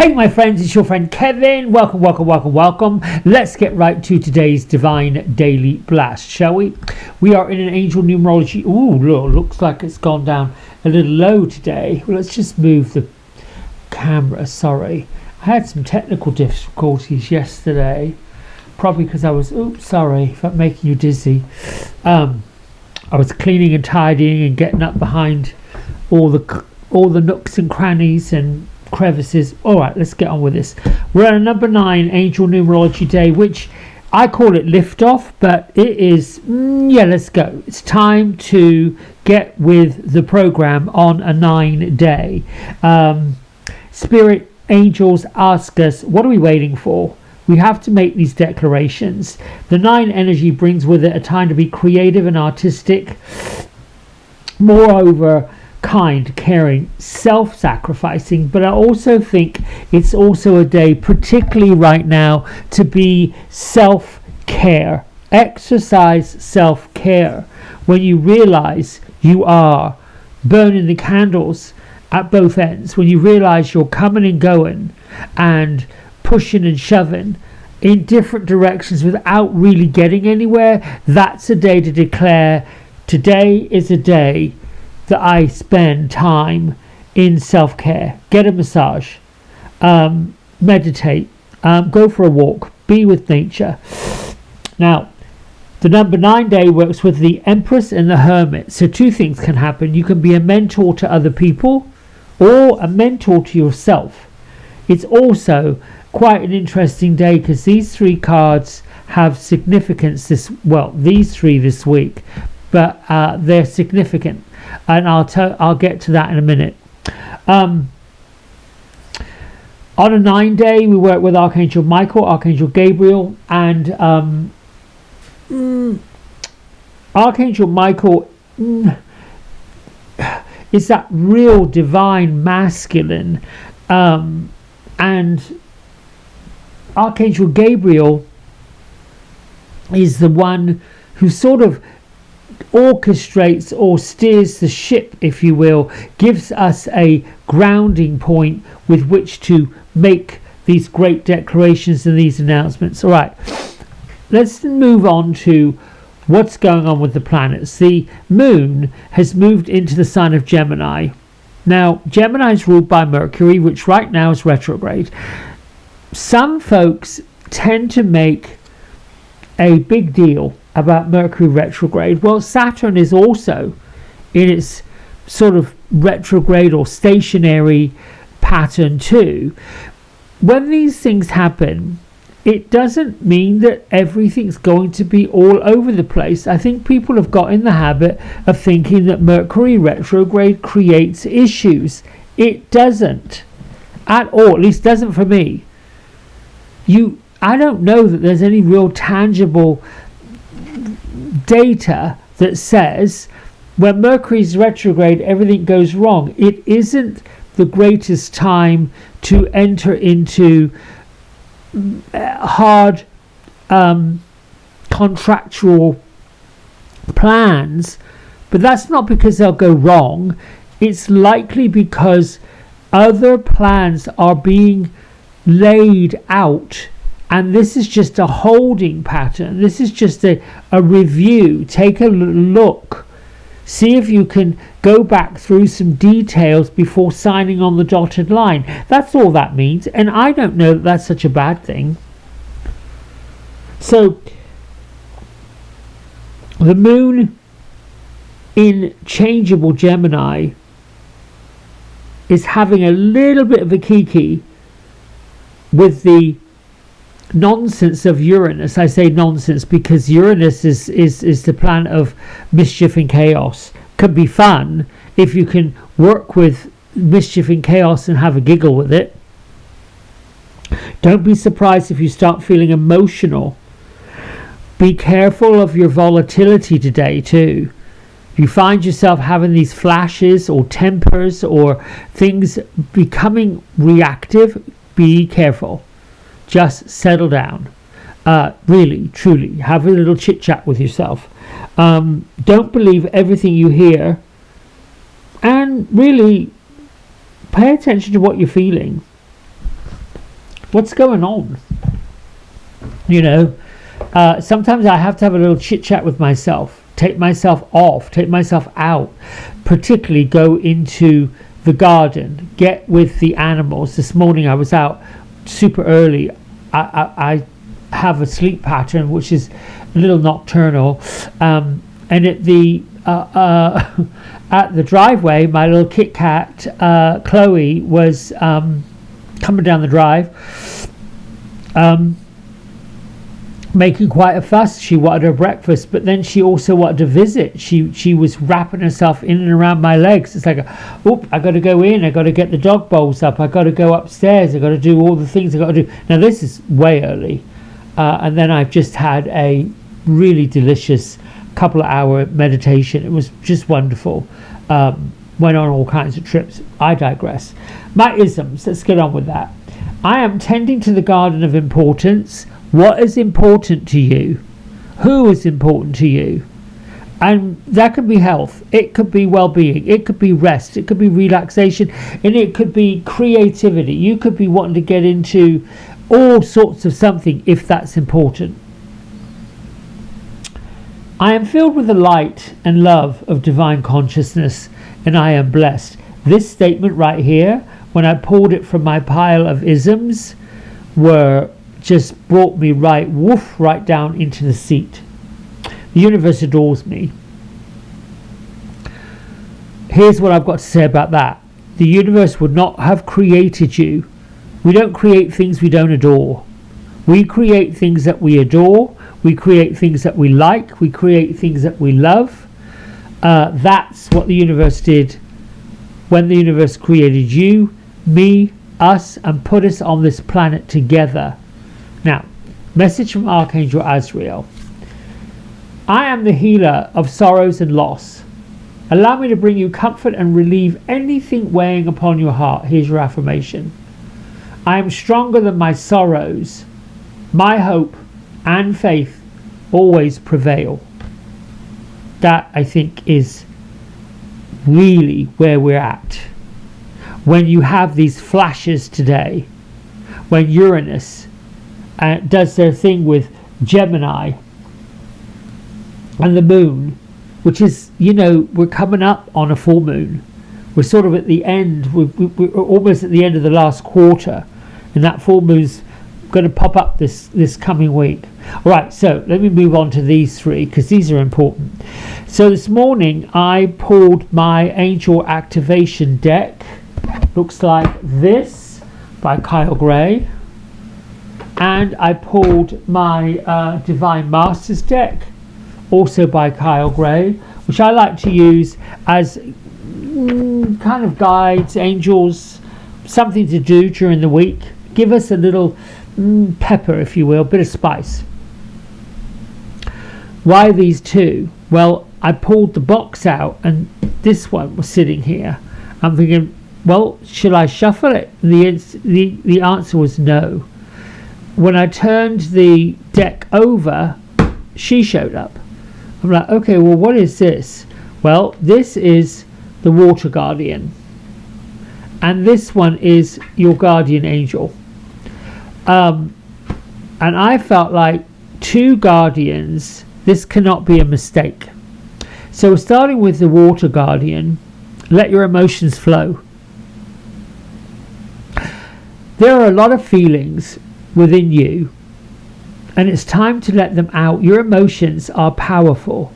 Hey my friends, it's your friend Kevin. Welcome. Let's get right to today's Divine Daily Blast, shall we? We are in an angel numerology. Ooh, looks like it's gone down a little low today. Well, let's just move the camera. Sorry. I had some technical difficulties yesterday. Probably because I was, sorry if I'm making you dizzy. I was cleaning and tidying and getting up behind all the nooks and crannies and crevices. All right, let's get on with this. We're at a number 9 angel numerology day, which I call it liftoff, but it is let's go. It's time to get with the program on a 9 day. Spirit angels ask us, what are we waiting for? We have to make these declarations. The 9 energy brings with it a time to be creative and artistic, moreover kind, caring, self-sacrificing. But I also think it's also a day, particularly right now, to be self-care. Exercise self-care. When you realize you are burning the candles at both ends, when you realize you're coming and going and pushing and shoving in different directions without really getting anywhere, that's a day to declare, today is a day that I spend time in self-care. Get a massage, meditate, go for a walk, be with nature. Now, the number 9 day works with the Empress and the Hermit. So 2 things can happen. You can be a mentor to other people or a mentor to yourself. It's also quite an interesting day because these 3 cards have significance these 3 this week, but they're significant, and I'll get to that in a minute. On a 9 day, we work with Archangel Michael, Archangel Gabriel, and Archangel Michael is that real divine masculine, and Archangel Gabriel is the one who sort of orchestrates or steers the ship, if you will, gives us a grounding point with which to make these great declarations and these announcements. All right, let's move on to what's going on with the planets. The moon has moved into the sign of Gemini. Now, Gemini is ruled by Mercury, which right now is retrograde. Some folks tend to make a big deal about Mercury retrograde. Well, Saturn is also in its sort of retrograde or stationary pattern too. When these things happen, it doesn't mean that everything's going to be all over the place. I think people have got in the habit of thinking that Mercury retrograde creates issues. It doesn't at all, at least doesn't for me. I don't know that there's any real tangible data that says when Mercury's retrograde everything goes wrong. It isn't the greatest time to enter into hard contractual plans, but that's not because they'll go wrong. It's likely because other plans are being laid out, and this is just a holding pattern. This is just a review. Take a look, see if you can go back through some details before signing on the dotted line. That's all that means, and I don't know that that's such a bad thing. So the moon in changeable Gemini is having a little bit of a kiki with the nonsense of Uranus. I say nonsense because Uranus is the planet of mischief and chaos. Can be fun if you can work with mischief and chaos and have a giggle with it. Don't be surprised if you start feeling emotional. Be careful of your volatility today too. If you find yourself having these flashes or tempers or things becoming reactive, be careful. Just settle down. Really, truly, have a little chit chat with yourself. Don't believe everything you hear, and really pay attention to what you're feeling. What's going on? Sometimes I have to have a little chit chat with myself, take myself off, take myself out, particularly go into the garden, get with the animals. This morning I was out super early. I have a sleep pattern which is a little nocturnal, and at the at the driveway, my little Kit Kat Chloe was coming down the drive, making quite a fuss. She wanted her breakfast, but then she also wanted to visit. She was wrapping herself in and around my legs. It's like, I got to go in, I got to get the dog bowls up, I got to go upstairs, I got to do all the things I got to do. Now this is way early, and then I've just had a really delicious couple of hour meditation. It was just wonderful. Went on all kinds of trips. I digress. My isms, let's get on with that. I am tending to the garden of importance. What is important to you? Who is important to you? And that could be health, it could be well-being, it could be rest, it could be relaxation, and it could be creativity. You could be wanting to get into all sorts of something if that's important. I am filled with the light and love of divine consciousness, and I am blessed. This statement right here, when I pulled it from my pile of isms, just brought me right down into the seat. The universe adores me. Here's what I've got to say about that. The universe would not have created you. We don't create things we don't adore. We create things that we adore. We create things that we like. We create things that we love. That's what the universe did when the universe created you, me, us, and put us on this planet together. Now, message from Archangel Azrael. I am the healer of sorrows and loss. Allow me to bring you comfort and relieve anything weighing upon your heart. Here's your affirmation. I am stronger than my sorrows. My hope and faith always prevail. That, I think, is really where we're at. When you have these flashes today, when Uranus does their thing with Gemini and the moon, which is, we're coming up on a full moon. We're sort of at the end, we're almost at the end of the last quarter, and that full moon's going to pop up this coming week. All right, so let me move on to these three because these are important. So this morning I pulled my angel activation deck. Looks like this by Kyle Gray. And I pulled my Divine Masters deck, also by Kyle Gray, which I like to use as kind of guides, angels, something to do during the week. Give us a little pepper, if you will, a bit of spice. Why these two? Well, I pulled the box out and this one was sitting here. I'm thinking, well, should I shuffle it? The answer was no. When I turned the deck over, she showed up. I'm like, okay, well, what is this? Well, this is the Water Guardian. And this one is your guardian angel. And I felt like two guardians, this cannot be a mistake. So starting with the Water Guardian, let your emotions flow. There are a lot of feelings within you, and it's time to let them out. Your emotions are powerful.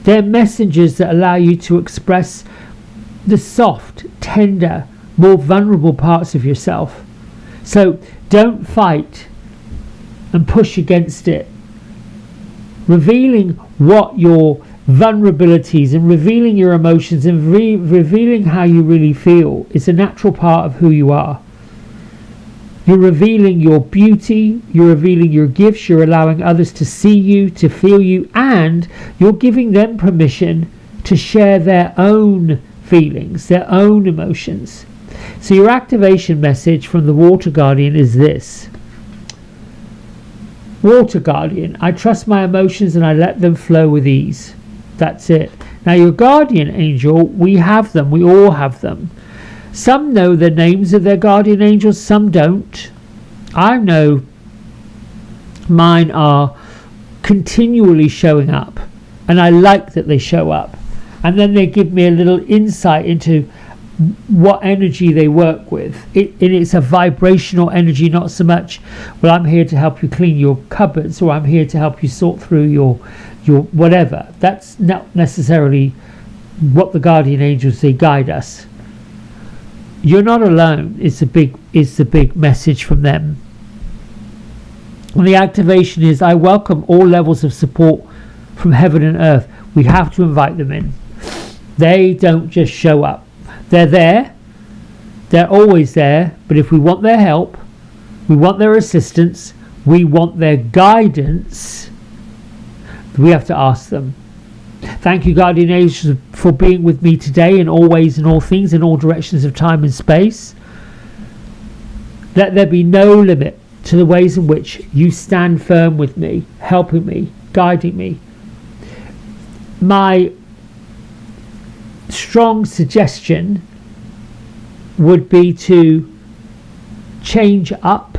They're messengers that allow you to express the soft, tender, more vulnerable parts of yourself. So don't fight and push against it. Revealing what your vulnerabilities and revealing your emotions and revealing how you really feel is a natural part of who you are. You're revealing your beauty, you're revealing your gifts, you're allowing others to see you, to feel you, and you're giving them permission to share their own feelings, their own emotions. So your activation message from the Water Guardian is this. Water Guardian, I trust my emotions and I let them flow with ease. That's it. Now your guardian angel, we have them, we all have them. Some know the names of their guardian angels, some don't. I know mine are continually showing up, and I like that they show up, and then they give me a little insight into what energy they work with. It's a vibrational energy, not so much, well, I'm here to help you clean your cupboards, or I'm here to help you sort through your whatever. That's not necessarily what the guardian angels, they guide us. You're not alone. It's the big message from them. And the activation is, I welcome all levels of support from heaven and earth. We have to invite them in. They don't just show up. They're there. They're always there. But if we want their help, we want their assistance, we want their guidance, we have to ask them. Thank you, guardian angels, for being with me today and always in all things, in all directions of time and space. Let there be no limit to the ways in which you stand firm with me, helping me, guiding me. My strong suggestion would be to change up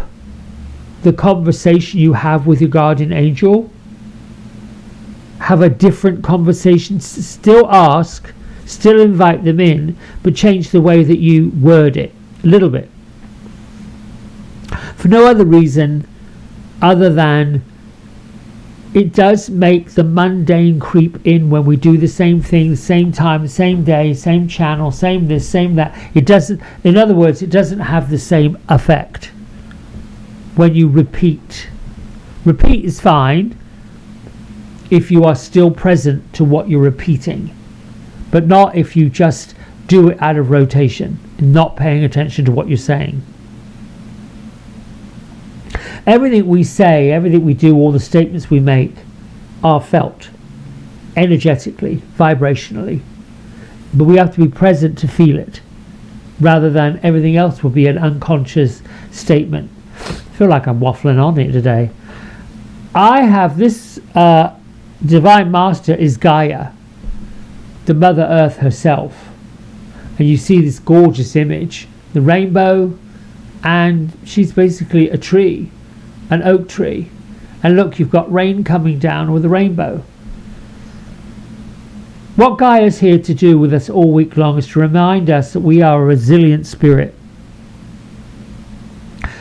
the conversation you have with your guardian angel. Have a different conversation. Still ask, still invite them in, but change the way that you word it a little bit. For no other reason other than it does make the mundane creep in when we do the same thing, same time, same day, same channel, same this, same that. It doesn't, in other words, it doesn't have the same effect when you repeat. Repeat is fine if you are still present to what you're repeating, but not if you just do it out of rotation and not paying attention to what you're saying. Everything we say, everything we do, all the statements we make are felt energetically, vibrationally. But we have to be present to feel it, rather than everything else will be an unconscious statement. I feel like I'm waffling on it today. I have this Divine Master is Gaia, the Mother Earth herself. And you see this gorgeous image, the rainbow, and she's basically a tree. An oak tree, and look, you've got rain coming down with a rainbow. What Gaia's here to do with us all week long is to remind us that we are a resilient spirit.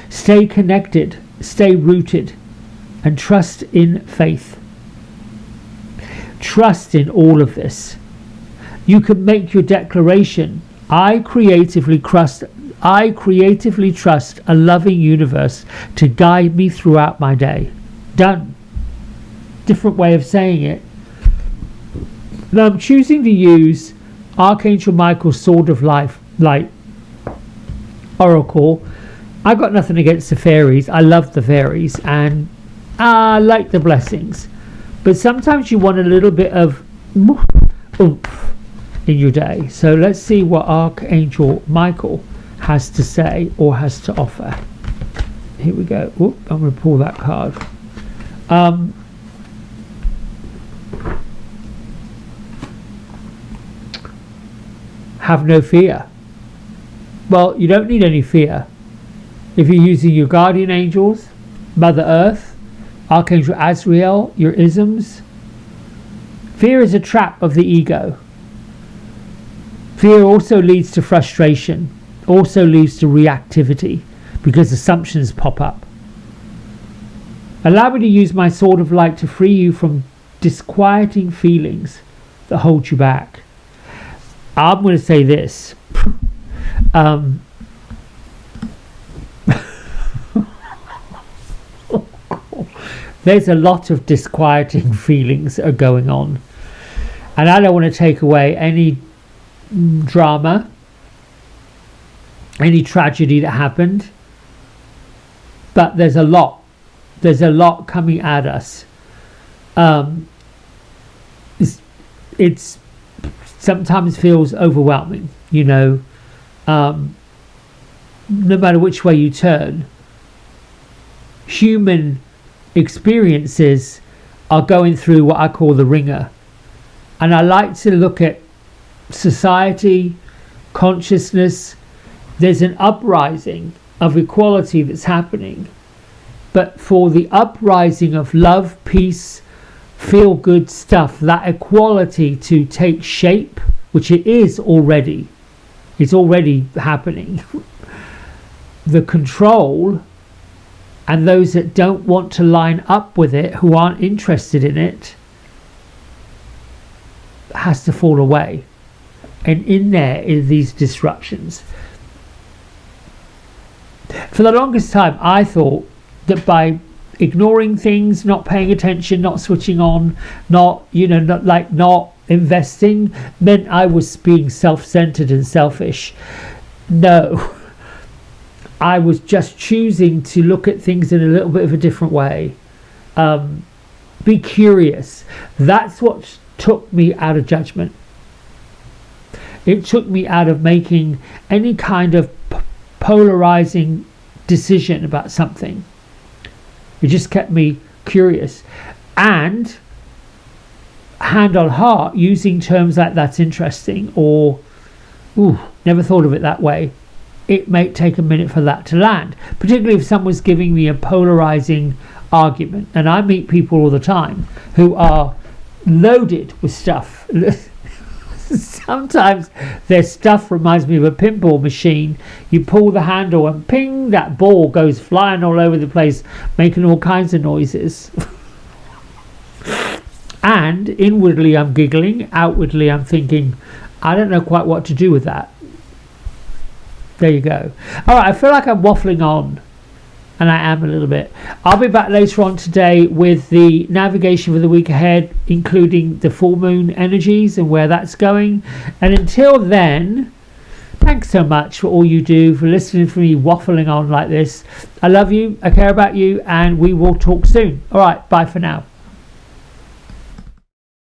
Stay connected, stay rooted, and trust in faith. Trust in all of this. You can make your declaration. I creatively trust a loving universe to guide me throughout my day. Done. Different way of saying it. Now I'm choosing to use Archangel Michael's Sword of Light Oracle. I got nothing against the fairies. I love the fairies and I like the blessings. But sometimes you want a little bit of oomph in your day. So let's see what Archangel Michael has to say or has to offer. Here we go. Oop, I'm going to pull that card. Have no fear. Well, you don't need any fear. If you're using your guardian angels, Mother Earth, Archangel Azrael, your isms. Fear is a trap of the ego. Fear also leads to frustration. Also leads to reactivity because assumptions pop up. Allow me to use my Sword of Light to free you from disquieting feelings that hold you back. I'm going to say this. There's a lot of disquieting feelings that are going on, and I don't want to take away any drama, any tragedy that happened, but there's a lot coming at us. It's sometimes feels overwhelming, no matter which way you turn. Human experiences are going through what I call the ringer, and I like to look at society, consciousness. There's an uprising of equality that's happening, but for the uprising of love, peace, feel good stuff, that equality to take shape, which it is already. It's already happening. The control and those that don't want to line up with it, who aren't interested in it, has to fall away. And in there is these disruptions. For the longest time, I thought that by ignoring things, not paying attention, not switching on, not investing, meant I was being self-centered and selfish. No. I was just choosing to look at things in a little bit of a different way. Be curious. That's what took me out of judgment. It took me out of making any kind of polarizing decision about something. It just kept me curious. And hand on heart, using terms like "that's interesting" or never thought of it that way, it may take a minute for that to land, particularly if someone's giving me a polarizing argument. And I meet people all the time who are loaded with stuff. Sometimes their stuff reminds me of a pinball machine. You pull the handle and ping, that ball goes flying all over the place, making all kinds of noises. And inwardly I'm giggling, outwardly I'm thinking, I don't know quite what to do with that. There you go. Alright, I feel like I'm waffling on, and I am a little bit. I'll be back later on today with the navigation for the week ahead, including the full moon energies and where that's going. And until then, thanks so much for all you do, for listening to me waffling on like this. I love you, I care about you, and we will talk soon. Alright, bye for now.